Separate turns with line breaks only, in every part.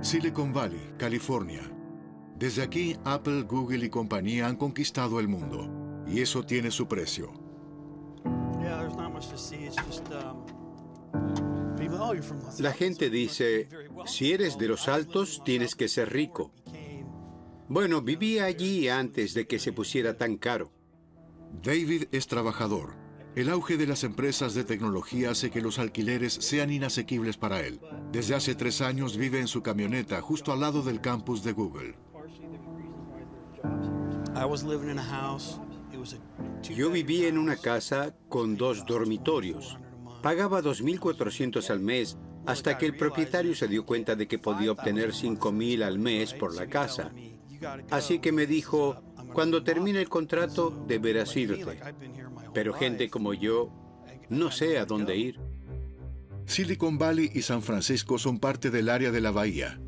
Silicon Valley, California. Desde aquí, Apple, Google y compañía han conquistado el mundo. Y eso tiene su precio.
La gente dice, si eres de los altos, tienes que ser rico. Bueno, vivía allí antes de que se pusiera tan caro.
David es trabajador. El auge de las empresas de tecnología hace que los alquileres sean inasequibles para él. Desde hace 3 años vive en su camioneta justo al lado del campus de Google.
Yo vivía en una casa con 2 dormitorios. Pagaba $2,400 al mes hasta que el propietario se dio cuenta de que podía obtener $5,000 al mes por la casa. Así que me dijo, cuando termine el contrato, deberás irte. Pero gente como yo, no sé a dónde ir.
Silicon Valley y San Francisco son parte del área de la bahía.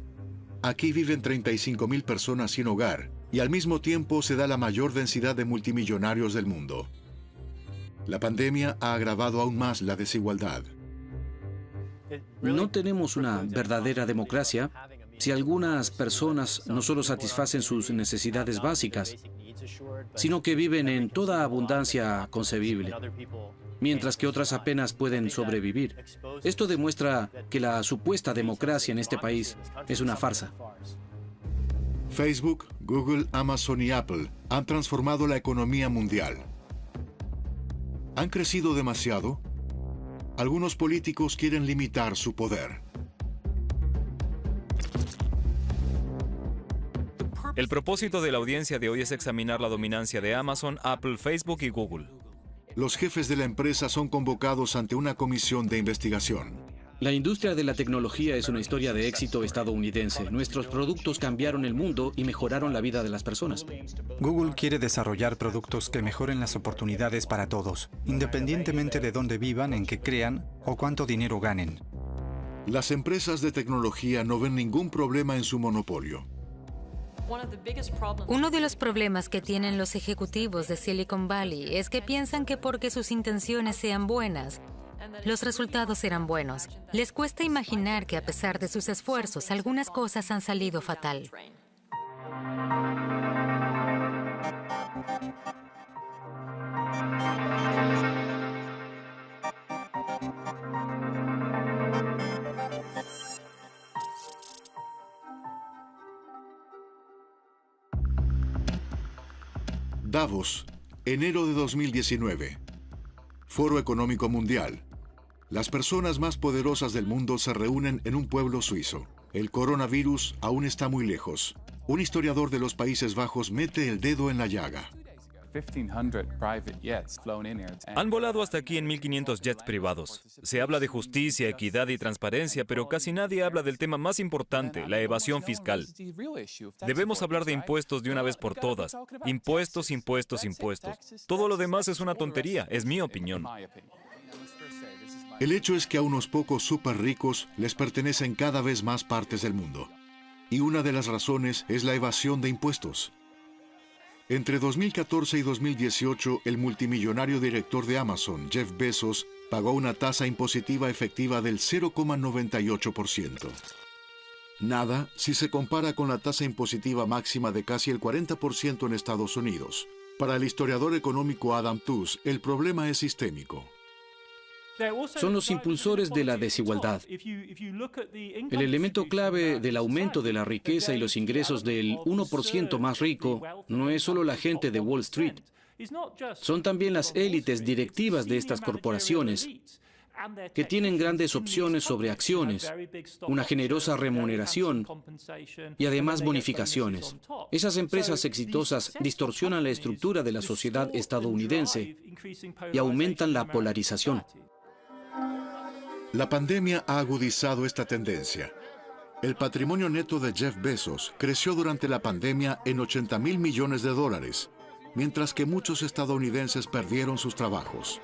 Aquí viven 35,000 personas sin hogar y al mismo tiempo se da la mayor densidad de multimillonarios del mundo. La pandemia ha agravado aún más la desigualdad.
No tenemos una verdadera democracia si algunas personas no solo satisfacen sus necesidades básicas, sino que viven en toda abundancia concebible, mientras que otras apenas pueden sobrevivir. Esto demuestra que la supuesta democracia en este país es una farsa.
Facebook, Google, Amazon y Apple han transformado la economía mundial. ¿Han crecido demasiado? Algunos políticos quieren limitar su poder.
El propósito de la audiencia de hoy es examinar la dominancia de Amazon, Apple, Facebook y Google.
Los jefes de la empresa son convocados ante una comisión de investigación.
La industria de la tecnología es una historia de éxito estadounidense. Nuestros productos cambiaron el mundo y mejoraron la vida de las personas.
Google quiere desarrollar productos que mejoren las oportunidades para todos, independientemente de dónde vivan, en qué crean o cuánto dinero ganen.
Las empresas de tecnología no ven ningún problema en su monopolio.
Uno de los problemas que tienen los ejecutivos de Silicon Valley es que piensan que porque sus intenciones sean buenas, los resultados serán buenos. Les cuesta imaginar que a pesar de sus esfuerzos, algunas cosas han salido fatal.
Davos, enero de 2019. Foro Económico Mundial. Las personas más poderosas del mundo se reúnen en un pueblo suizo. El coronavirus aún está muy lejos. Un historiador de los Países Bajos mete el dedo en la llaga.
Han volado hasta aquí en 1.500 jets privados. Se habla de justicia, equidad y transparencia, pero casi nadie habla del tema más importante, la evasión fiscal. Debemos hablar de impuestos de una vez por todas. Impuestos, impuestos, impuestos. Todo lo demás es una tontería, es mi opinión.
El hecho es que a unos pocos súper ricos les pertenecen cada vez más partes del mundo. Y una de las razones es la evasión de impuestos. Entre 2014 y 2018, el multimillonario director de Amazon, Jeff Bezos, pagó una tasa impositiva efectiva del 0,98%. Nada si se compara con la tasa impositiva máxima de casi el 40% en Estados Unidos. Para el historiador económico Adam Tooze, el problema es sistémico.
Son los impulsores de la desigualdad. El elemento clave del aumento de la riqueza y los ingresos del 1% más rico no es solo la gente de Wall Street. Son también las élites directivas de estas corporaciones, que tienen grandes opciones sobre acciones, una generosa remuneración y además bonificaciones. Esas empresas exitosas distorsionan la estructura de la sociedad estadounidense y aumentan la polarización.
La pandemia ha agudizado esta tendencia. El patrimonio neto de Jeff Bezos creció durante la pandemia en $80,000 millones, mientras que muchos estadounidenses perdieron sus trabajos.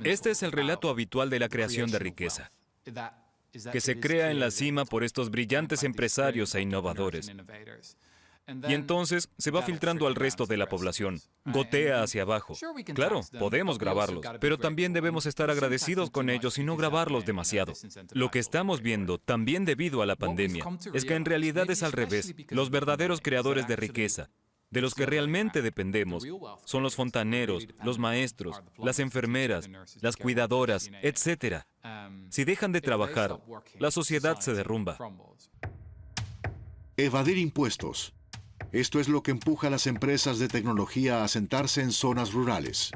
Este es el relato habitual de la creación de riqueza, que se crea en la cima por estos brillantes empresarios e innovadores. Y entonces se va filtrando al resto de la población. Gotea hacia abajo. Claro, podemos grabarlos, pero también debemos estar agradecidos con ellos y no grabarlos demasiado. Lo que estamos viendo, también debido a la pandemia, es que en realidad es al revés. Los verdaderos creadores de riqueza, de los que realmente dependemos, son los fontaneros, los maestros, las enfermeras, las cuidadoras, etc. Si dejan de trabajar, la sociedad se derrumba.
Evadir impuestos. Esto es lo que empuja a las empresas de tecnología a asentarse en zonas rurales.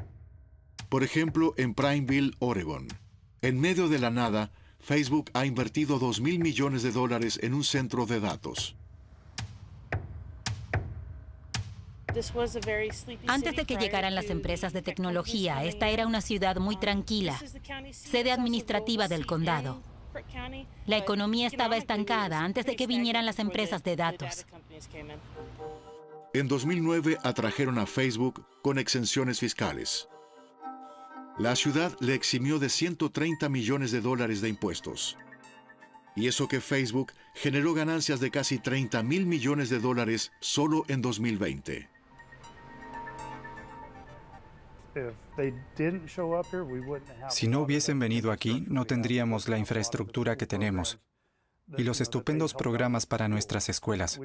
Por ejemplo, en Prineville, Oregon. En medio de la nada, Facebook ha invertido $2.000 millones en un centro de datos.
Antes de que llegaran las empresas de tecnología, esta era una ciudad muy tranquila, sede administrativa del condado. La economía estaba estancada antes de que vinieran las empresas de datos.
En 2009 atrajeron a Facebook con exenciones fiscales. La ciudad le eximió de $130 millones de impuestos. Y eso que Facebook generó ganancias de casi $30.000 millones solo en 2020.
Si no hubiesen venido aquí, no tendríamos la infraestructura que tenemos y los estupendos programas para nuestras escuelas.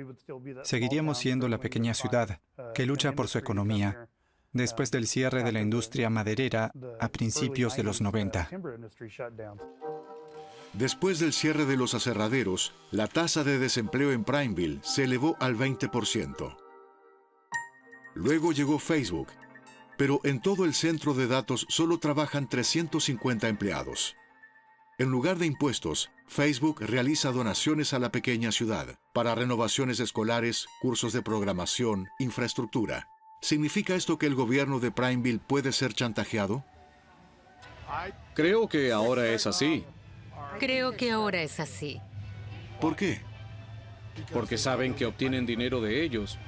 Seguiríamos siendo la pequeña ciudad que lucha por su economía después del cierre de la industria maderera a principios de los 90.
Después del cierre de los aserraderos, la tasa de desempleo en Prineville se elevó al 20%. Luego llegó Facebook, pero en todo el centro de datos solo trabajan 350 empleados. En lugar de impuestos, Facebook realiza donaciones a la pequeña ciudad para renovaciones escolares, cursos de programación, infraestructura. ¿Significa esto que el gobierno de Prineville puede ser chantajeado?
Creo que ahora es así.
Creo que ahora es así.
¿Por qué?
Porque saben que obtienen dinero de ellos,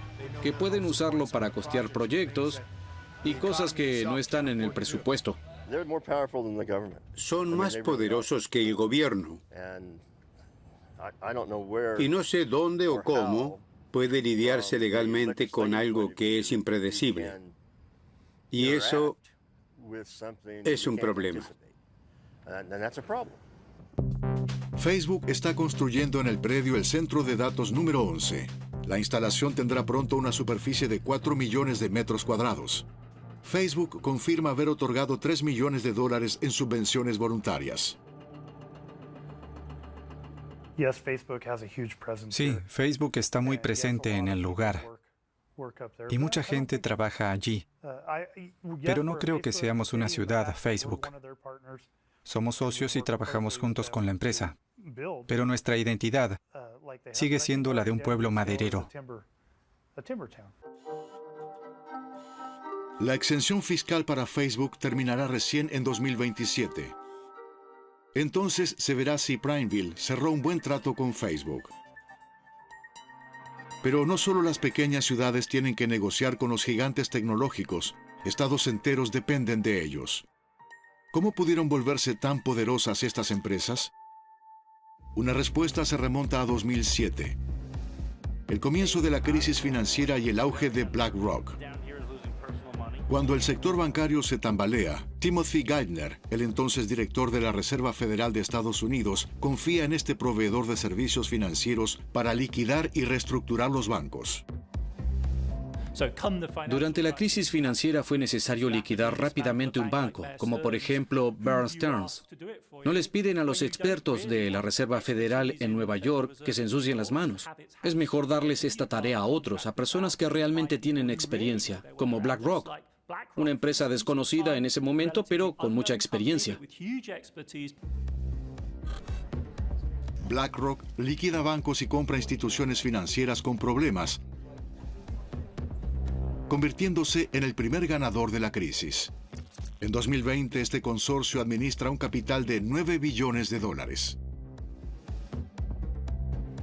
que pueden usarlo para costear proyectos y cosas que no están en el presupuesto.
Son más poderosos que el gobierno. Y no sé dónde o cómo puede lidiarse legalmente con algo que es impredecible. Y eso es un problema.
Facebook está construyendo en el predio el centro de datos número 11. La instalación tendrá pronto una superficie de 4 millones de metros cuadrados. Facebook confirma haber otorgado $3 millones en subvenciones voluntarias.
Sí, Facebook está muy presente en el lugar y mucha gente trabaja allí. Pero no creo que seamos una ciudad Facebook. Somos socios y trabajamos juntos con la empresa. Pero nuestra identidad sigue siendo la de un pueblo maderero.
La exención fiscal para Facebook terminará recién en 2027. Entonces se verá si Prineville cerró un buen trato con Facebook. Pero no solo las pequeñas ciudades tienen que negociar con los gigantes tecnológicos, estados enteros dependen de ellos. ¿Cómo pudieron volverse tan poderosas estas empresas? Una respuesta se remonta a 2007, el comienzo de la crisis financiera y el auge de BlackRock. Cuando el sector bancario se tambalea, Timothy Geithner, el entonces director de la Reserva Federal de Estados Unidos, confía en este proveedor de servicios financieros para liquidar y reestructurar los bancos.
Durante la crisis financiera fue necesario liquidar rápidamente un banco, como por ejemplo Bear Stearns. No les piden a los expertos de la Reserva Federal en Nueva York que se ensucien las manos. Es mejor darles esta tarea a otros, a personas que realmente tienen experiencia, como BlackRock, una empresa desconocida en ese momento, pero con mucha experiencia.
BlackRock liquida bancos y compra instituciones financieras con problemas, convirtiéndose en el primer ganador de la crisis. En 2020, este consorcio administra un capital de $9 billones.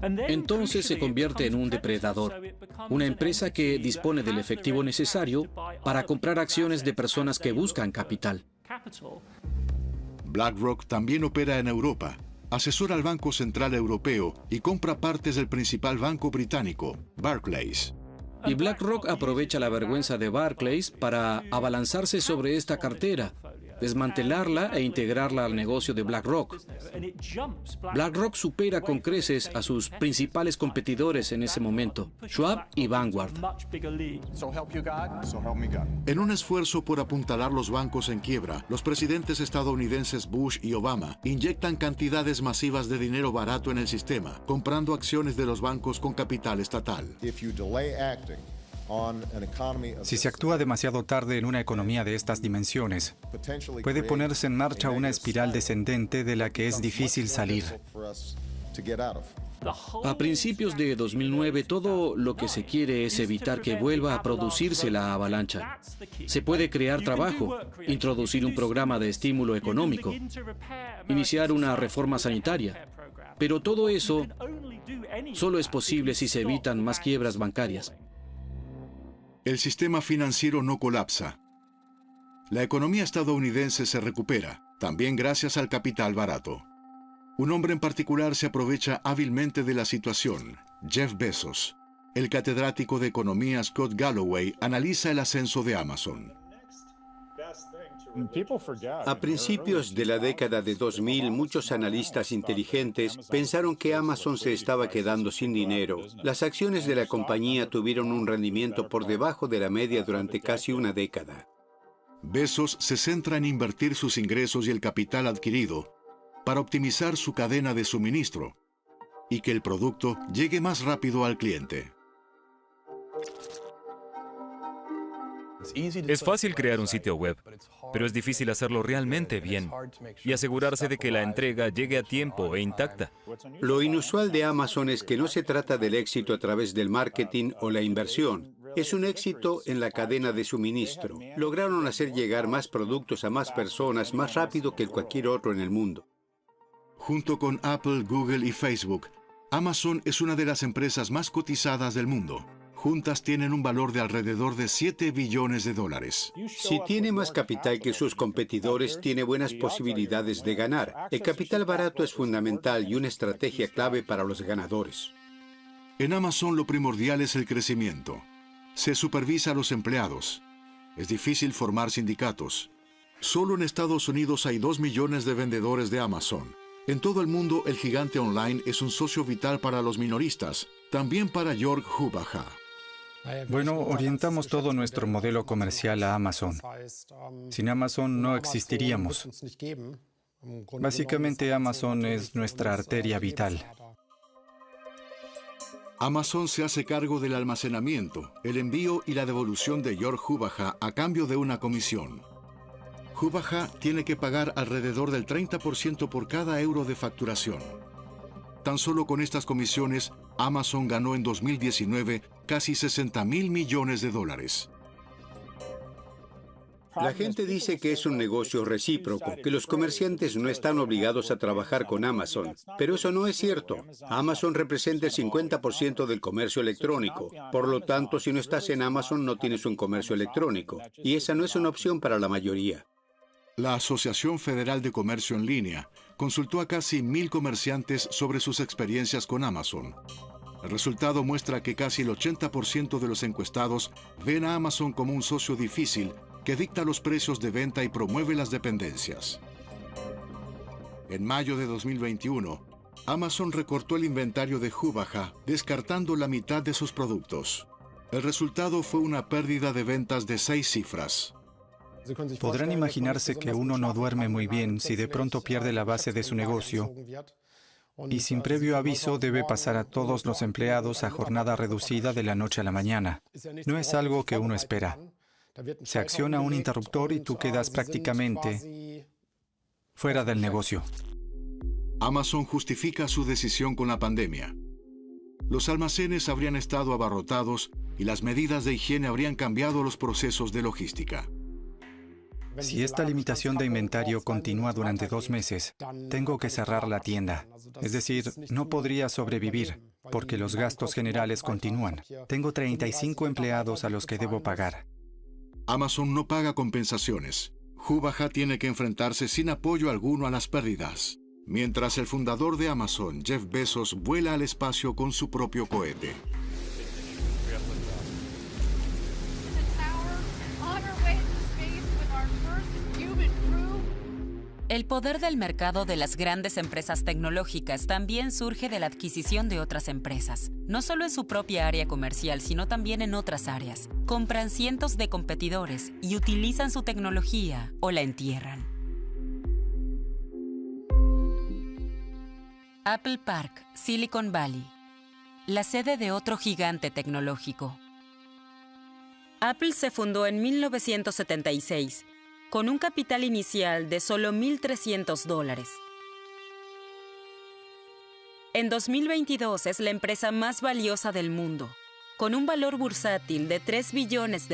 Entonces se convierte en un depredador, una empresa que dispone del efectivo necesario para comprar acciones de personas que buscan capital.
BlackRock también opera en Europa, asesora al Banco Central Europeo y compra partes del principal banco británico, Barclays.
Y BlackRock aprovecha la vergüenza de Barclays para abalanzarse sobre esta cartera, desmantelarla e integrarla al negocio de BlackRock. BlackRock supera con creces a sus principales competidores en ese momento, Schwab y Vanguard.
En un esfuerzo por apuntalar los bancos en quiebra, los presidentes estadounidenses Bush y Obama inyectan cantidades masivas de dinero barato en el sistema, comprando acciones de los bancos con capital estatal.
Si se actúa demasiado tarde en una economía de estas dimensiones, puede ponerse en marcha una espiral descendente de la que es difícil salir.
A principios de 2009, todo lo que se quiere es evitar que vuelva a producirse la avalancha. Se puede crear trabajo, introducir un programa de estímulo económico, iniciar una reforma sanitaria, pero todo eso solo es posible si se evitan más quiebras bancarias.
El sistema financiero no colapsa. La economía estadounidense se recupera, también gracias al capital barato. Un hombre en particular se aprovecha hábilmente de la situación, Jeff Bezos. El catedrático de economía Scott Galloway analiza el ascenso de Amazon.
A principios de la década de 2000, muchos analistas inteligentes pensaron que Amazon se estaba quedando sin dinero. Las acciones de la compañía tuvieron un rendimiento por debajo de la media durante casi una década.
Bezos se centra en invertir sus ingresos y el capital adquirido para optimizar su cadena de suministro y que el producto llegue más rápido al cliente.
Es fácil crear un sitio web, pero es difícil hacerlo realmente bien y asegurarse de que la entrega llegue a tiempo e intacta.
Lo inusual de Amazon es que no se trata del éxito a través del marketing o la inversión. Es un éxito en la cadena de suministro. Lograron hacer llegar más productos a más personas más rápido que cualquier otro en el mundo.
Junto con Apple, Google y Facebook, Amazon es una de las empresas más cotizadas del mundo. Juntas tienen un valor de alrededor de $7 billones.
Si tiene más capital que sus competidores, tiene buenas posibilidades de ganar. El capital barato es fundamental y una estrategia clave para los ganadores.
En Amazon lo primordial es el crecimiento. Se supervisa a los empleados. Es difícil formar sindicatos. Solo en Estados Unidos hay 2 millones de vendedores de Amazon. En todo el mundo, el gigante online es un socio vital para los minoristas, también para Jörg Hubacher.
Bueno, orientamos todo nuestro modelo comercial a Amazon. Sin Amazon no existiríamos. Básicamente, Amazon es nuestra arteria vital.
Amazon se hace cargo del almacenamiento, el envío y la devolución de Jörg Hubacher a cambio de una comisión. Hubacher tiene que pagar alrededor del 30% por cada euro de facturación. Tan solo con estas comisiones, Amazon ganó en 2019 casi $60.000 millones.
La gente dice que es un negocio recíproco, que los comerciantes no están obligados a trabajar con Amazon, pero eso no es cierto. Amazon representa el 50% del comercio electrónico. Por lo tanto, si no estás en Amazon, no tienes un comercio electrónico. Y esa no es una opción para la mayoría.
La Asociación Federal de Comercio en Línea consultó a casi 1.000 comerciantes sobre sus experiencias con Amazon. El resultado muestra que casi el 80% de los encuestados ven a Amazon como un socio difícil que dicta los precios de venta y promueve las dependencias. En mayo de 2021, Amazon recortó el inventario de Hubacher, descartando la mitad de sus productos. El resultado fue una pérdida de ventas de 6 cifras.
Podrán imaginarse que uno no duerme muy bien si de pronto pierde la base de su negocio y sin previo aviso debe pasar a todos los empleados a jornada reducida de la noche a la mañana. No es algo que uno espera. Se acciona un interruptor y tú quedas prácticamente fuera del negocio.
Amazon justifica su decisión con la pandemia. Los almacenes habrían estado abarrotados y las medidas de higiene habrían cambiado los procesos de logística.
Si esta limitación de inventario continúa durante 2 meses, tengo que cerrar la tienda. Es decir, no podría sobrevivir, porque los gastos generales continúan. Tengo 35 empleados a los que debo pagar.
Amazon no paga compensaciones. Hubacher tiene que enfrentarse sin apoyo alguno a las pérdidas, mientras el fundador de Amazon, Jeff Bezos, vuela al espacio con su propio cohete.
El poder del mercado de las grandes empresas tecnológicas también surge de la adquisición de otras empresas, no solo en su propia área comercial, sino también en otras áreas. Compran cientos de competidores y utilizan su tecnología o la entierran. Apple Park, Silicon Valley, la sede de otro gigante tecnológico. Apple se fundó en 1976, con un capital inicial de solo $1.300. En 2022 es la empresa más valiosa del mundo, con un valor bursátil de $3 billones.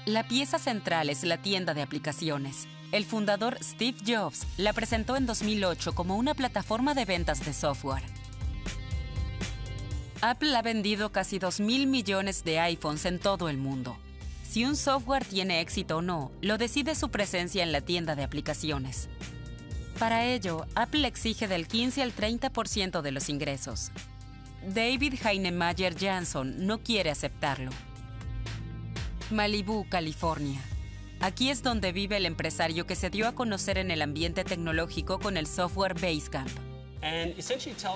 La pieza central es la tienda de aplicaciones. El fundador Steve Jobs la presentó en 2008 como una plataforma de ventas de software. Apple ha vendido casi 2.000 millones de iPhones en todo el mundo. Si un software tiene éxito o no, lo decide su presencia en la tienda de aplicaciones. Para ello, Apple exige del 15 al 30% de los ingresos. David Heinemeier Johnson no quiere aceptarlo. Malibu, California. Aquí es donde vive el empresario que se dio a conocer en el ambiente tecnológico con el software Basecamp.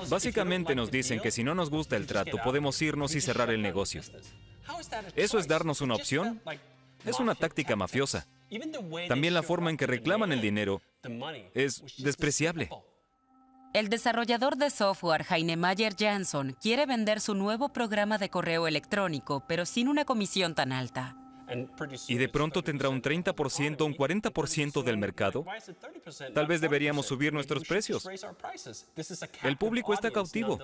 Básicamente nos dicen que si no nos gusta el trato, podemos irnos y cerrar el negocio. ¿Eso es darnos una opción? Es una táctica mafiosa. También la forma en que reclaman el dinero es despreciable.
El desarrollador de software Heinemeier Johnson quiere vender su nuevo programa de correo electrónico, pero sin una comisión tan alta.
¿Y de pronto tendrá un 30% o un 40% del mercado? Tal vez deberíamos subir nuestros precios. El público está cautivo.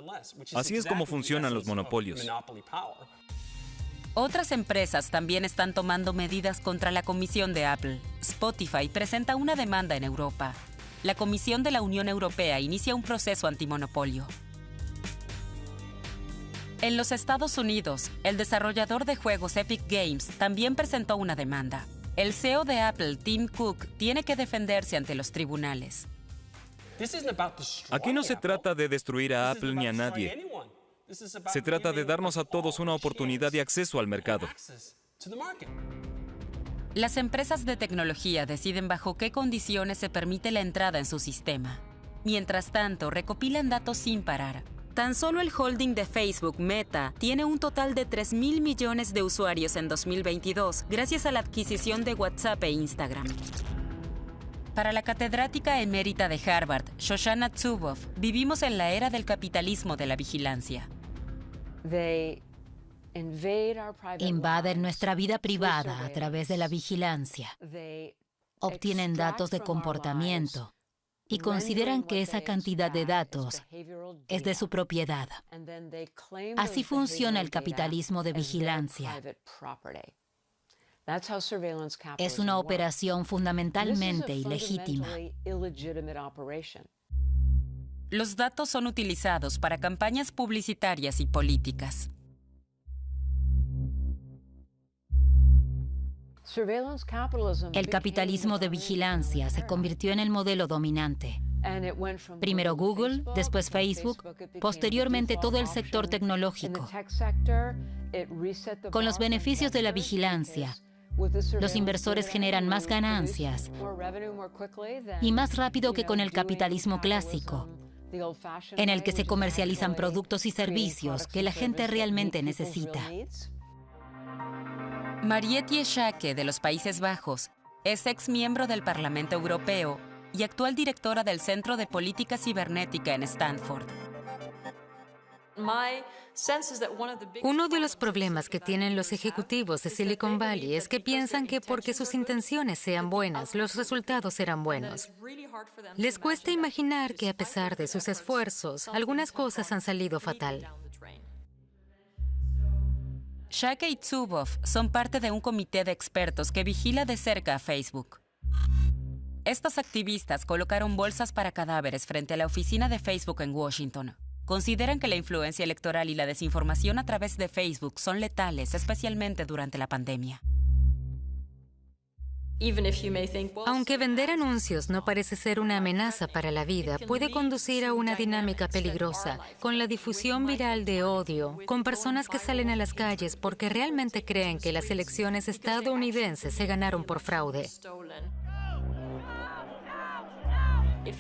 Así es como funcionan los monopolios.
Otras empresas también están tomando medidas contra la comisión de Apple. Spotify presenta una demanda en Europa. La Comisión de la Unión Europea inicia un proceso antimonopolio. En los Estados Unidos, el desarrollador de juegos Epic Games también presentó una demanda. El CEO de Apple, Tim Cook, tiene que defenderse ante los tribunales.
Aquí no se trata de destruir a Apple ni a nadie. Se trata de darnos a todos una oportunidad de acceso al mercado.
Las empresas de tecnología deciden bajo qué condiciones se permite la entrada en su sistema. Mientras tanto, recopilan datos sin parar. Tan solo el holding de Facebook, Meta, tiene un total de 3.000 millones de usuarios en 2022, gracias a la adquisición de WhatsApp e Instagram. Para la catedrática emérita de Harvard, Shoshana Zuboff, vivimos en la era del capitalismo de la vigilancia.
Invaden nuestra vida privada a través de la vigilancia. Obtienen datos de comportamiento y consideran que esa cantidad de datos es de su propiedad. Así funciona el capitalismo de vigilancia. Es una operación fundamentalmente ilegítima.
Los datos son utilizados para campañas publicitarias y políticas.
El capitalismo de vigilancia se convirtió en el modelo dominante. Primero Google, después Facebook, posteriormente todo el sector tecnológico. Con los beneficios de la vigilancia, los inversores generan más ganancias y más rápido que con el capitalismo clásico, en el que se comercializan productos y servicios que la gente realmente necesita.
Marietje Schaake, de los Países Bajos, es ex miembro del Parlamento Europeo y actual directora del Centro de Política Cibernética en Stanford.
Uno de los problemas que tienen los ejecutivos de Silicon Valley es que piensan que porque sus intenciones sean buenas, los resultados serán buenos. Les cuesta imaginar que a pesar de sus esfuerzos, algunas cosas han salido fatal.
Schaake y Zuboff son parte de un comité de expertos que vigila de cerca a Facebook. Estos activistas colocaron bolsas para cadáveres frente a la oficina de Facebook en Washington. Consideran que la influencia electoral y la desinformación a través de Facebook son letales, especialmente durante la pandemia.
Aunque vender anuncios no parece ser una amenaza para la vida, puede conducir a una dinámica peligrosa, con la difusión viral de odio, con personas que salen a las calles porque realmente creen que las elecciones estadounidenses se ganaron por fraude.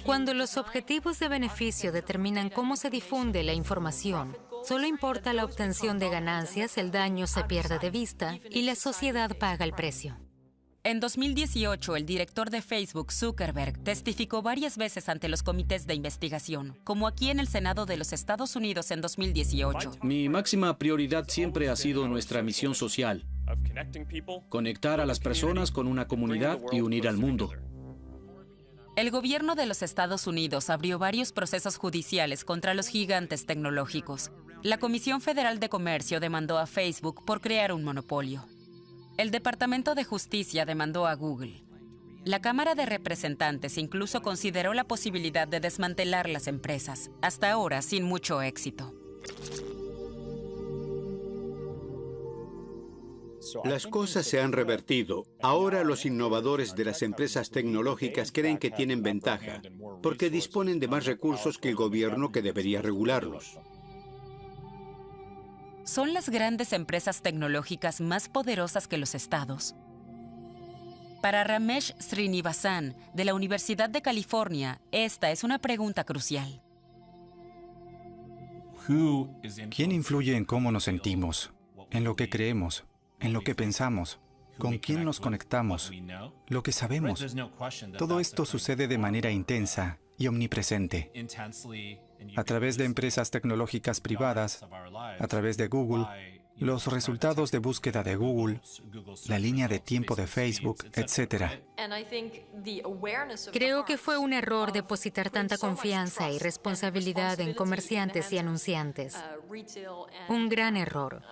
Cuando los objetivos de beneficio determinan cómo se difunde la información, solo importa la obtención de ganancias, el daño se pierde de vista y la sociedad paga el precio.
En 2018, el director de Facebook, Zuckerberg, testificó varias veces ante los comités de investigación, como aquí en el Senado de los Estados Unidos en 2018.
Mi máxima prioridad siempre ha sido nuestra misión social: conectar a las personas con una comunidad y unir al mundo.
El gobierno de los Estados Unidos abrió varios procesos judiciales contra los gigantes tecnológicos. La Comisión Federal de Comercio demandó a Facebook por crear un monopolio. El Departamento de Justicia demandó a Google. La Cámara de Representantes incluso consideró la posibilidad de desmantelar las empresas, hasta ahora sin mucho éxito.
Las cosas se han revertido. Ahora los innovadores de las empresas tecnológicas creen que tienen ventaja, porque disponen de más recursos que el gobierno que debería regularlos.
¿Son las grandes empresas tecnológicas más poderosas que los estados? Para Ramesh Srinivasan, de la Universidad de California, esta es una pregunta crucial.
¿Quién influye en cómo nos sentimos, en lo que creemos, en lo que pensamos, con quién nos conectamos, lo que sabemos? Todo esto sucede de manera intensa y omnipresente. A través de empresas tecnológicas privadas, a través de Google, los resultados de búsqueda de Google, la línea de tiempo de Facebook, etc.
Creo que fue un error depositar tanta confianza y responsabilidad en comerciantes y anunciantes. Un gran error.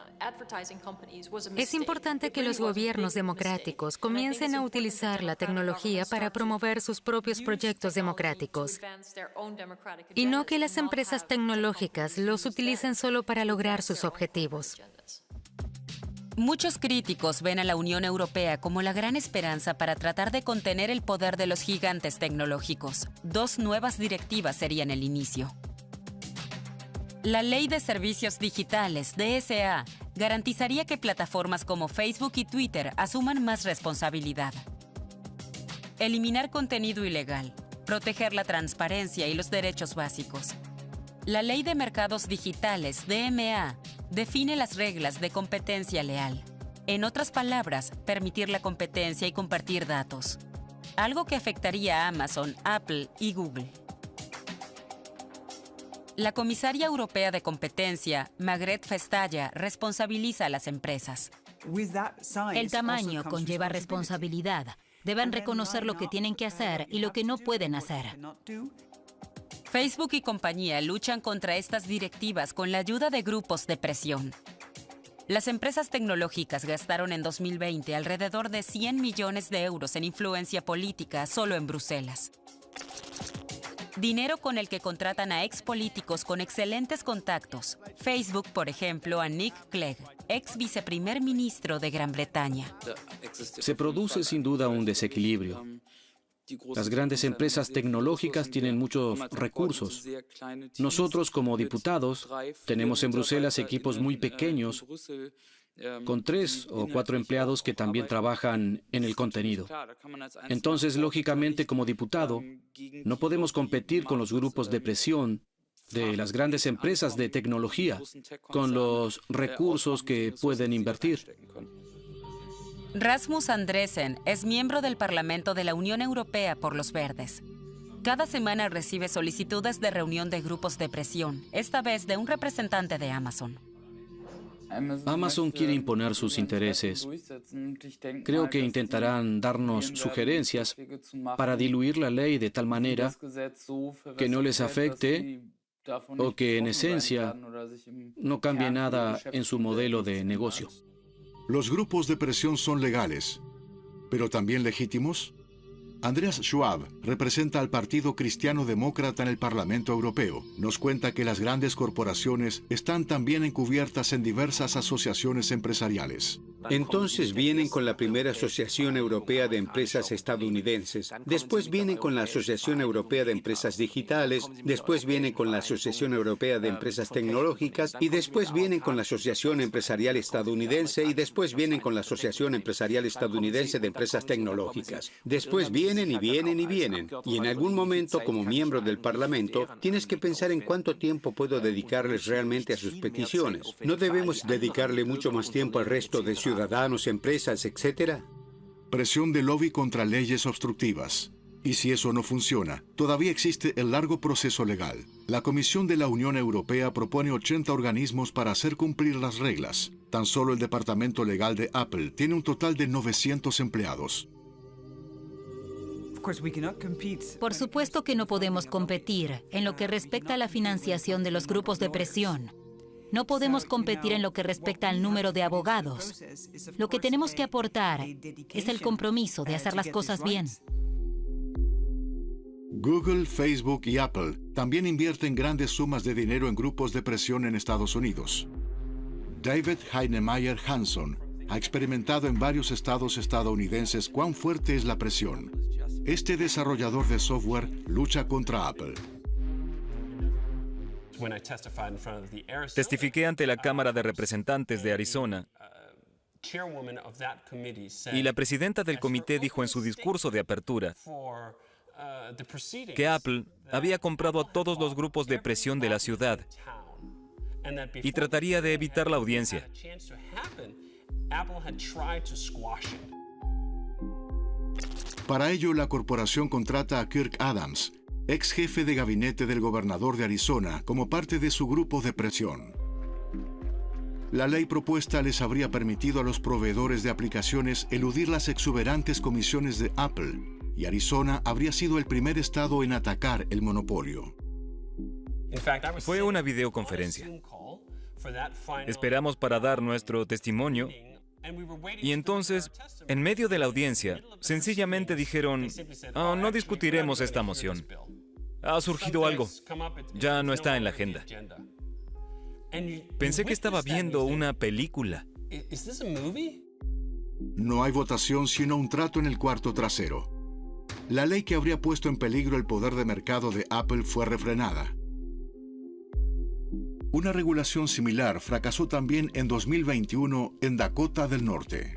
Es importante que los gobiernos democráticos comiencen a utilizar la tecnología para promover sus propios proyectos democráticos y no que las empresas tecnológicas los utilicen solo para lograr sus objetivos.
Muchos críticos ven a la Unión Europea como la gran esperanza para tratar de contener el poder de los gigantes tecnológicos. 2 nuevas directivas serían el inicio. La Ley de Servicios Digitales, DSA, garantizaría que plataformas como Facebook y Twitter asuman más responsabilidad. Eliminar contenido ilegal, proteger la transparencia y los derechos básicos. La Ley de Mercados Digitales, DMA, define las reglas de competencia leal. En otras palabras, permitir la competencia y compartir datos. Algo que afectaría a Amazon, Apple y Google. La comisaria europea de competencia, Margrethe Vestager, responsabiliza a las empresas.
El tamaño conlleva responsabilidad. Deben reconocer lo que tienen que hacer y lo que no pueden hacer.
Facebook y compañía luchan contra estas directivas con la ayuda de grupos de presión. Las empresas tecnológicas gastaron en 2020 alrededor de 100 millones de euros en influencia política solo en Bruselas. Dinero con el que contratan a expolíticos con excelentes contactos. Facebook, por ejemplo, a Nick Clegg, ex viceprimer ministro de Gran Bretaña.
Se produce sin duda un desequilibrio. Las grandes empresas tecnológicas tienen muchos recursos. Nosotros, como diputados, tenemos en Bruselas equipos muy pequeños, con 3 o 4 empleados que también trabajan en el contenido. Entonces, lógicamente, como diputado, no podemos competir con los grupos de presión de las grandes empresas de tecnología, con los recursos que pueden invertir.
Rasmus Andresen es miembro del Parlamento de la Unión Europea por los Verdes. Cada semana recibe solicitudes de reunión de grupos de presión, esta vez de un representante de Amazon.
Amazon quiere imponer sus intereses. Creo que intentarán darnos sugerencias para diluir la ley de tal manera que no les afecte o que, en esencia, no cambie nada en su modelo de negocio.
¿Los grupos de presión son legales, pero también legítimos? Andreas Schwab representa al Partido Cristiano Demócrata en el Parlamento Europeo. Nos cuenta que las grandes corporaciones están también encubiertas en diversas asociaciones empresariales.
Entonces vienen con la primera Asociación Europea de Empresas Estadounidenses, después vienen con la Asociación Europea de Empresas Digitales, después vienen con la Asociación Europea de Empresas Tecnológicas y después vienen con la Asociación Empresarial Estadounidense y después vienen con la Asociación Empresarial Estadounidense de Empresas Tecnológicas. Después vienen y vienen y vienen. Y en algún momento, como miembro del Parlamento, tienes que pensar en cuánto tiempo puedo dedicarles realmente a sus peticiones. ¿No debemos dedicarle mucho más tiempo al resto de ciudadanos, empresas, etcétera?
Presión de lobby contra leyes obstructivas. Y si eso no funciona, todavía existe el largo proceso legal. La Comisión de la Unión Europea propone 80 organismos para hacer cumplir las reglas. Tan solo el departamento legal de Apple tiene un total de 900 empleados.
Por supuesto que no podemos competir en lo que respecta a la financiación de los grupos de presión. No podemos competir en lo que respecta al número de abogados. Lo que tenemos que aportar es el compromiso de hacer las cosas bien.
Google, Facebook y Apple también invierten grandes sumas de dinero en grupos de presión en Estados Unidos. David Heinemeier Hansson ha experimentado en varios estados estadounidenses cuán fuerte es la presión. Este desarrollador de software lucha contra Apple.
Testifiqué ante la Cámara de Representantes de Arizona y la presidenta del comité dijo en su discurso de apertura que Apple había comprado a todos los grupos de presión de la ciudad y trataría de evitar la audiencia.
Para ello, la corporación contrata a Kirk Adams, ex jefe de gabinete del gobernador de Arizona, como parte de su grupo de presión. La ley propuesta les habría permitido a los proveedores de aplicaciones eludir las exuberantes comisiones de Apple, y Arizona habría sido el primer estado en atacar el monopolio.
Fue una videoconferencia. Esperamos para dar nuestro testimonio y entonces, en medio de la audiencia, sencillamente dijeron, "Oh, no discutiremos esta moción. Ha surgido algo. Ya no está en la agenda." Pensé que estaba viendo una película.
No hay votación sino un trato en el cuarto trasero. La ley que habría puesto en peligro el poder de mercado de Apple fue refrenada. Una regulación similar fracasó también en 2021 en Dakota del Norte.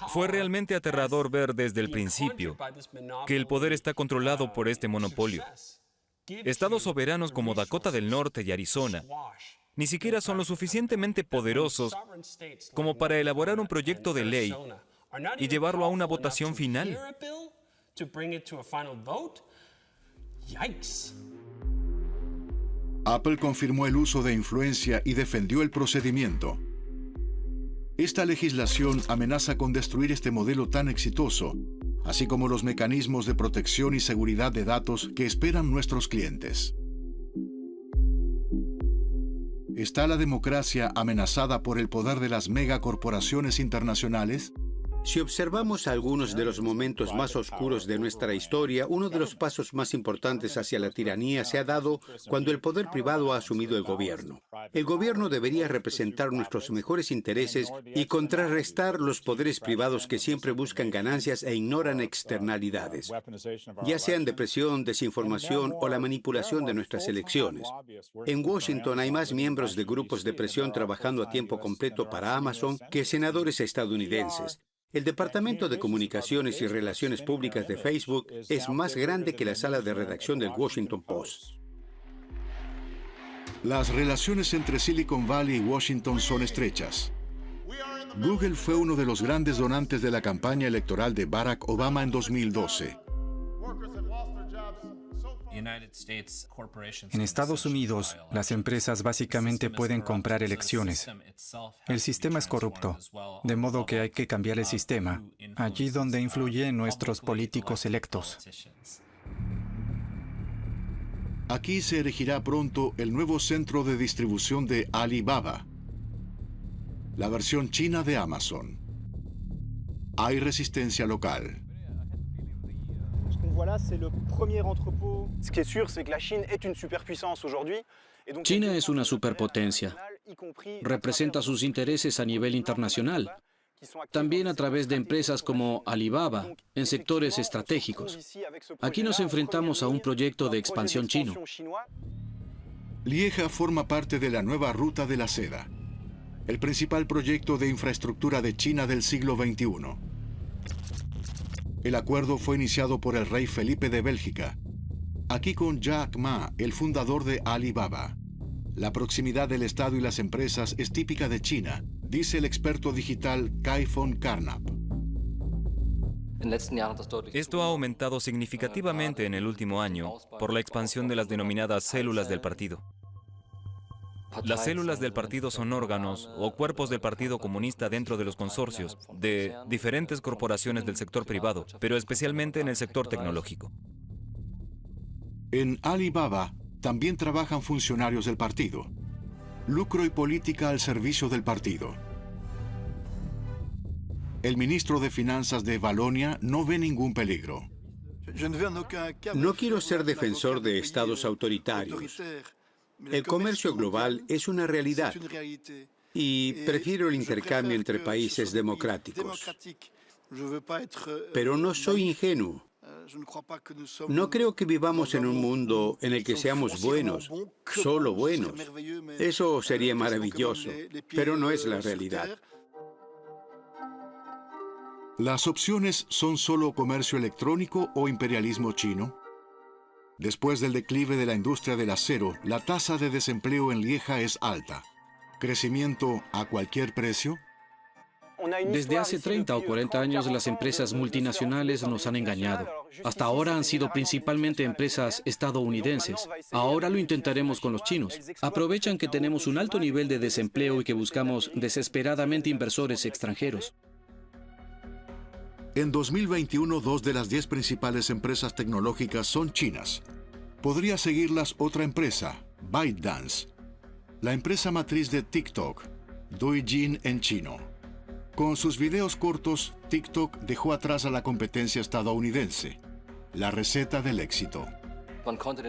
Fue realmente aterrador ver desde el principio que el poder está controlado por este monopolio. Estados soberanos como Dakota del Norte y Arizona ni siquiera son lo suficientemente poderosos como para elaborar un proyecto de ley y llevarlo a una votación final.
Apple confirmó el uso de influencia y defendió el procedimiento. Esta legislación amenaza con destruir este modelo tan exitoso, así como los mecanismos de protección y seguridad de datos que esperan nuestros clientes. ¿Está la democracia amenazada por el poder de las megacorporaciones internacionales?
Si observamos algunos de los momentos más oscuros de nuestra historia, uno de los pasos más importantes hacia la tiranía se ha dado cuando el poder privado ha asumido el gobierno. El gobierno debería representar nuestros mejores intereses y contrarrestar los poderes privados que siempre buscan ganancias e ignoran externalidades, ya sean de presión, desinformación o la manipulación de nuestras elecciones. En Washington hay más miembros de grupos de presión trabajando a tiempo completo para Amazon que senadores estadounidenses. El Departamento de Comunicaciones y Relaciones Públicas de Facebook es más grande que la sala de redacción del Washington Post.
Las relaciones entre Silicon Valley y Washington son estrechas. Google fue uno de los grandes donantes de la campaña electoral de Barack Obama en 2012.
En Estados Unidos, las empresas básicamente pueden comprar elecciones. El sistema es corrupto, de modo que hay que cambiar el sistema, allí donde influyen nuestros políticos electos.
Aquí se erigirá pronto el nuevo centro de distribución de Alibaba, la versión china de Amazon. Hay resistencia local.
China es una superpotencia. Representa sus intereses a nivel internacional, también a través de empresas como Alibaba, en sectores estratégicos. Aquí nos enfrentamos a un proyecto de expansión chino.
Lieja forma parte de la nueva Ruta de la Seda, el principal proyecto de infraestructura de China del siglo XXI. El acuerdo fue iniciado por el rey Felipe de Bélgica, aquí con Jack Ma, el fundador de Alibaba. La proximidad del Estado y las empresas es típica de China, dice el experto digital Kai von Karnap.
Esto ha aumentado significativamente en el último año por la expansión de las denominadas células del partido. Las células del partido son órganos o cuerpos del Partido Comunista dentro de los consorcios de diferentes corporaciones del sector privado, pero especialmente en el sector tecnológico.
En Alibaba también trabajan funcionarios del partido. Lucro y política al servicio del partido. El ministro de Finanzas de Valonia no ve ningún peligro.
No quiero ser defensor de estados autoritarios. El comercio global es una realidad y prefiero el intercambio entre países democráticos. Pero no soy ingenuo. No creo que vivamos en un mundo en el que seamos buenos, solo buenos. Eso sería maravilloso, pero no es la realidad.
¿Las opciones son solo comercio electrónico o imperialismo chino? Después del declive de la industria del acero, la tasa de desempleo en Lieja es alta. ¿Crecimiento a cualquier precio?
Desde hace 30 o 40 años las empresas multinacionales nos han engañado. Hasta ahora han sido principalmente empresas estadounidenses. Ahora lo intentaremos con los chinos. Aprovechan que tenemos un alto nivel de desempleo y que buscamos desesperadamente inversores extranjeros.
En 2021, 2 de las 10 principales empresas tecnológicas son chinas. Podría seguirlas otra empresa, ByteDance, la empresa matriz de TikTok, Douyin en chino. Con sus videos cortos, TikTok dejó atrás a la competencia estadounidense. La receta del éxito.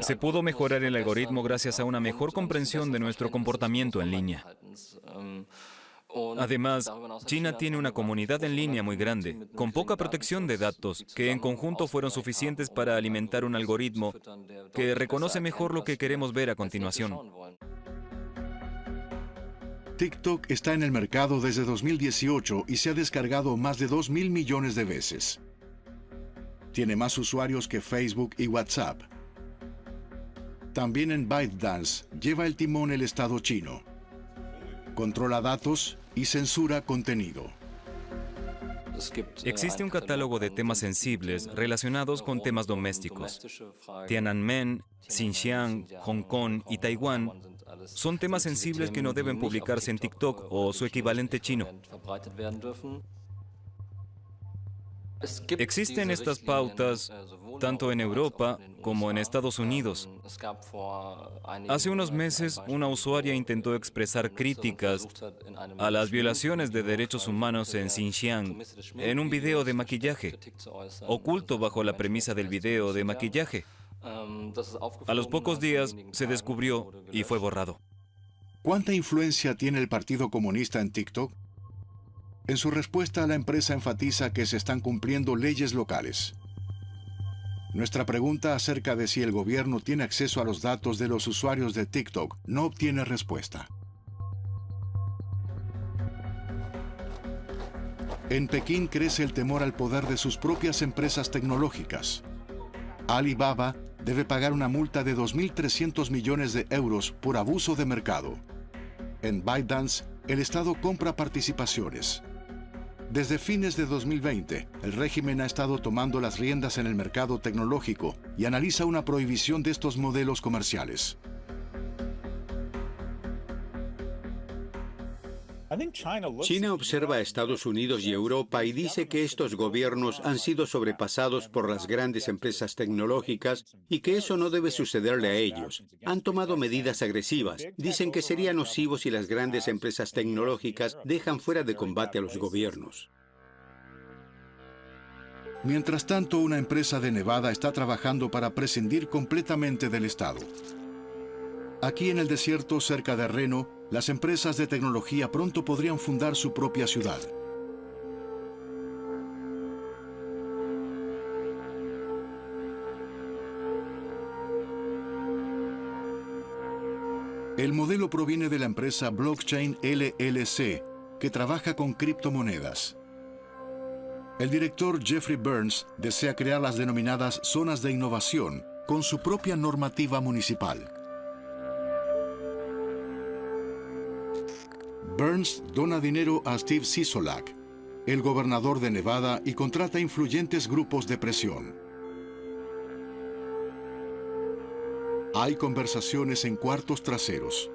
Se pudo mejorar el algoritmo gracias a una mejor comprensión de nuestro comportamiento en línea. Además, China tiene una comunidad en línea muy grande, con poca protección de datos, que en conjunto fueron suficientes para alimentar un algoritmo que reconoce mejor lo que queremos ver a continuación.
TikTok está en el mercado desde 2018 y se ha descargado más de 2.000 millones de veces. Tiene más usuarios que Facebook y WhatsApp. También en ByteDance lleva el timón el Estado chino. Controla datos y censura contenido.
Existe un catálogo de temas sensibles relacionados con temas domésticos. Tiananmen, Xinjiang, Hong Kong y Taiwán son temas sensibles que no deben publicarse en TikTok o su equivalente chino. Existen estas pautas tanto en Europa como en Estados Unidos. Hace unos meses, una usuaria intentó expresar críticas a las violaciones de derechos humanos en Xinjiang en un video de maquillaje, oculto bajo la premisa del video de maquillaje. A los pocos días se descubrió y fue borrado.
¿Cuánta influencia tiene el Partido Comunista en TikTok? En su respuesta, la empresa enfatiza que se están cumpliendo leyes locales. Nuestra pregunta acerca de si el gobierno tiene acceso a los datos de los usuarios de TikTok no obtiene respuesta. En Pekín crece el temor al poder de sus propias empresas tecnológicas. Alibaba debe pagar una multa de 2.300 millones de euros por abuso de mercado. En ByteDance, el Estado compra participaciones. Desde fines de 2020, el régimen ha estado tomando las riendas en el mercado tecnológico y analiza una prohibición de estos modelos comerciales.
China observa a Estados Unidos y Europa y dice que estos gobiernos han sido sobrepasados por las grandes empresas tecnológicas y que eso no debe sucederle a ellos. Han tomado medidas agresivas. Dicen que sería nocivo si las grandes empresas tecnológicas dejan fuera de combate a los gobiernos.
Mientras tanto, una empresa de Nevada está trabajando para prescindir completamente del Estado. Aquí en el desierto, cerca de Reno, las empresas de tecnología pronto podrían fundar su propia ciudad. El modelo proviene de la empresa Blockchain LLC, que trabaja con criptomonedas. El director Jeffrey Burns desea crear las denominadas zonas de innovación con su propia normativa municipal. Burns dona dinero a Steve Sisolak, el gobernador de Nevada, y contrata influyentes grupos de presión. Hay conversaciones en cuartos traseros.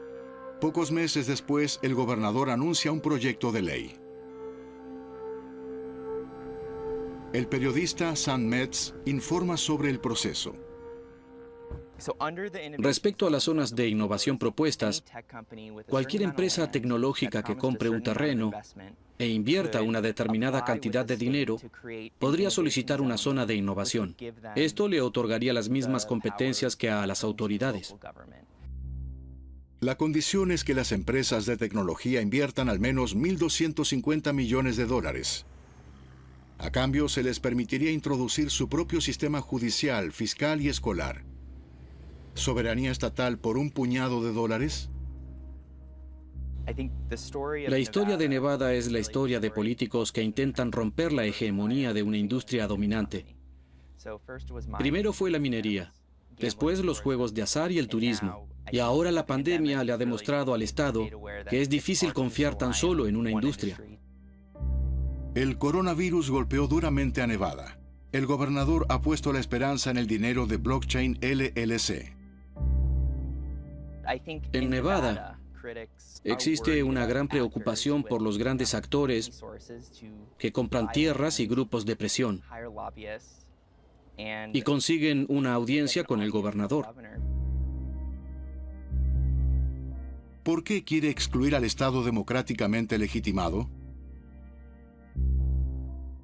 Pocos meses después, el gobernador anuncia un proyecto de ley. El periodista Sam Metz informa sobre el proceso.
Respecto a las zonas de innovación propuestas, cualquier empresa tecnológica que compre un terreno e invierta una determinada cantidad de dinero podría solicitar una zona de innovación. Esto le otorgaría las mismas competencias que a las autoridades.
La condición es que las empresas de tecnología inviertan al menos $1.250 millones. A cambio, se les permitiría introducir su propio sistema judicial, fiscal y escolar. ¿Soberanía estatal por un puñado de dólares?
La historia de Nevada es la historia de políticos que intentan romper la hegemonía de una industria dominante. Primero fue la minería, después los juegos de azar y el turismo, y ahora la pandemia le ha demostrado al Estado que es difícil confiar tan solo en una industria.
El coronavirus golpeó duramente a Nevada. El gobernador ha puesto la esperanza en el dinero de Blockchain LLC.
En Nevada existe una gran preocupación por los grandes actores que compran tierras y grupos de presión y consiguen una audiencia con el gobernador.
¿Por qué quiere excluir al Estado democráticamente legitimado?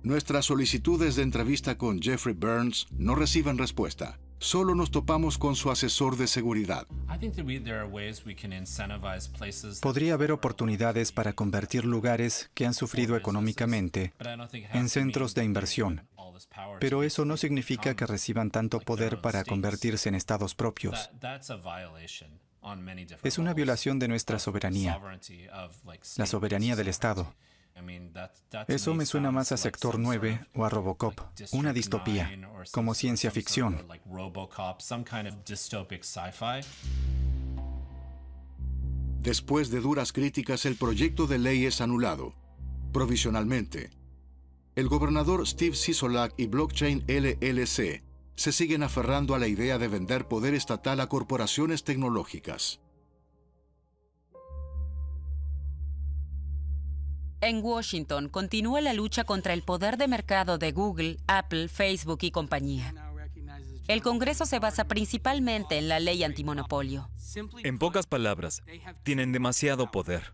Nuestras solicitudes de entrevista con Jeffrey Burns no reciben respuesta. Solo nos topamos con su asesor de seguridad.
Podría haber oportunidades para convertir lugares que han sufrido económicamente en centros de inversión, pero eso no significa que reciban tanto poder para convertirse en estados propios. Es una violación de nuestra soberanía, la soberanía del Estado. Eso me suena más a Sector 9 o a Robocop, una distopía, como ciencia ficción.
Después de duras críticas, el proyecto de ley es anulado, provisionalmente. El gobernador Steve Sisolak y Blockchain LLC se siguen aferrando a la idea de vender poder estatal a corporaciones tecnológicas.
En Washington continúa la lucha contra el poder de mercado de Google, Apple, Facebook y compañía. El Congreso se basa principalmente en la ley antimonopolio.
En pocas palabras, tienen demasiado poder.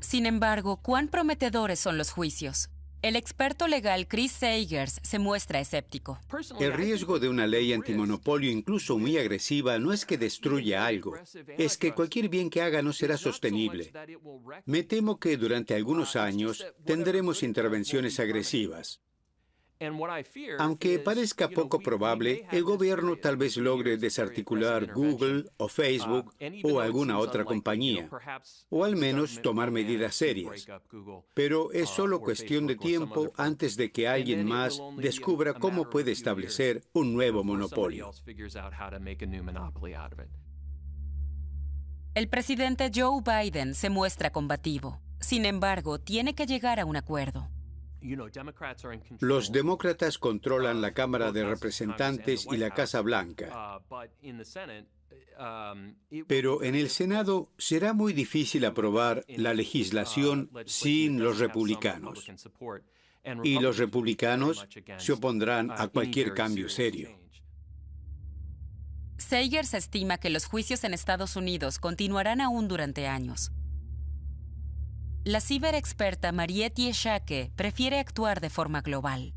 Sin embargo, ¿cuán prometedores son los juicios? El experto legal Chris Sagers se muestra escéptico.
El riesgo de una ley antimonopolio, incluso muy agresiva, no es que destruya algo, es que cualquier bien que haga no será sostenible. Me temo que durante algunos años tendremos intervenciones agresivas. Aunque parezca poco probable, el gobierno tal vez logre desarticular Google o Facebook o alguna otra compañía, o al menos tomar medidas serias. Pero es solo cuestión de tiempo antes de que alguien más descubra cómo puede establecer un nuevo monopolio.
El presidente Joe Biden se muestra combativo. Sin embargo, tiene que llegar a un acuerdo.
Los demócratas controlan la Cámara de Representantes y la Casa Blanca. Pero en el Senado será muy difícil aprobar la legislación sin los republicanos. Y los republicanos se opondrán a cualquier cambio serio.
Sagers estima que los juicios en Estados Unidos continuarán aún durante años. La ciberexperta Mariette Yeshake prefiere actuar de forma global.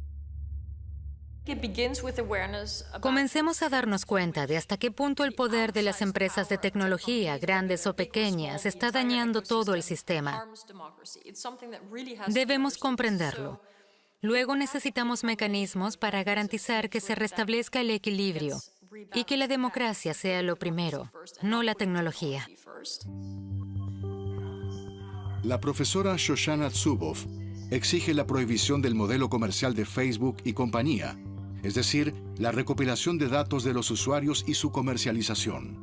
Comencemos a darnos cuenta de hasta qué punto el poder de las empresas de tecnología, grandes o pequeñas, está dañando todo el sistema. Debemos comprenderlo. Luego necesitamos mecanismos para garantizar que se restablezca el equilibrio y que la democracia sea lo primero, no la tecnología.
La profesora Shoshana Zuboff exige la prohibición del modelo comercial de Facebook y compañía, es decir, la recopilación de datos de los usuarios y su comercialización.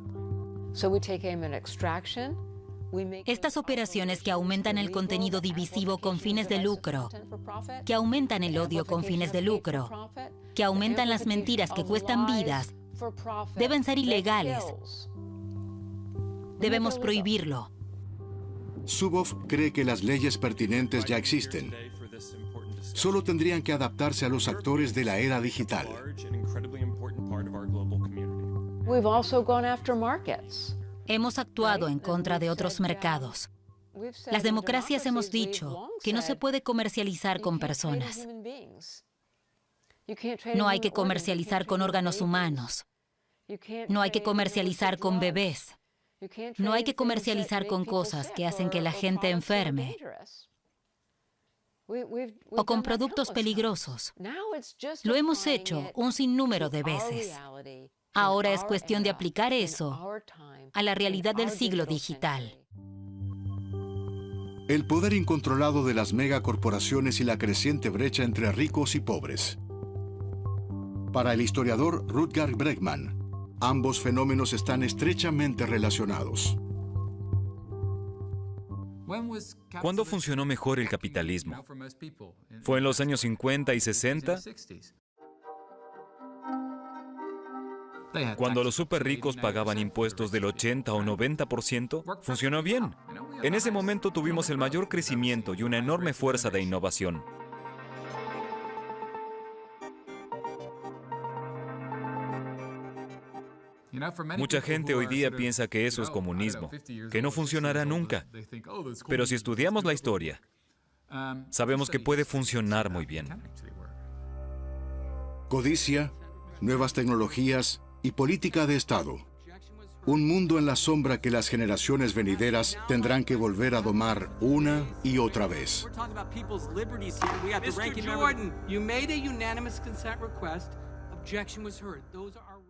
Estas operaciones que aumentan el contenido divisivo con fines de lucro, que aumentan el odio con fines de lucro, que aumentan las mentiras que cuestan vidas, deben ser ilegales. Debemos prohibirlo.
Zuboff cree que las leyes pertinentes ya existen. Solo tendrían que adaptarse a los actores de la era digital.
Hemos actuado en contra de otros mercados. Las democracias hemos dicho que no se puede comercializar con personas. No hay que comercializar con órganos humanos. No hay que comercializar con bebés. No hay que comercializar con cosas que hacen que la gente enferme o con productos peligrosos. Lo hemos hecho un sinnúmero de veces. Ahora es cuestión de aplicar eso a la realidad del siglo digital.
El poder incontrolado de las megacorporaciones y la creciente brecha entre ricos y pobres. Para el historiador Rutger Bregman, ambos fenómenos están estrechamente relacionados.
¿Cuándo funcionó mejor el capitalismo? ¿Fue en los años 50 y 60? Cuando los súper ricos pagaban impuestos del 80 o 90%, funcionó bien. En ese momento tuvimos el mayor crecimiento y una enorme fuerza de innovación. Mucha gente hoy día piensa que eso es comunismo, que no funcionará nunca. Pero si estudiamos la historia, sabemos que puede funcionar muy bien.
Codicia, nuevas tecnologías y política de Estado. Un mundo en la sombra que las generaciones venideras tendrán que volver a domar una y otra vez.
Mr. Jordan, you made a unanimous consent request. Objection was heard. Those are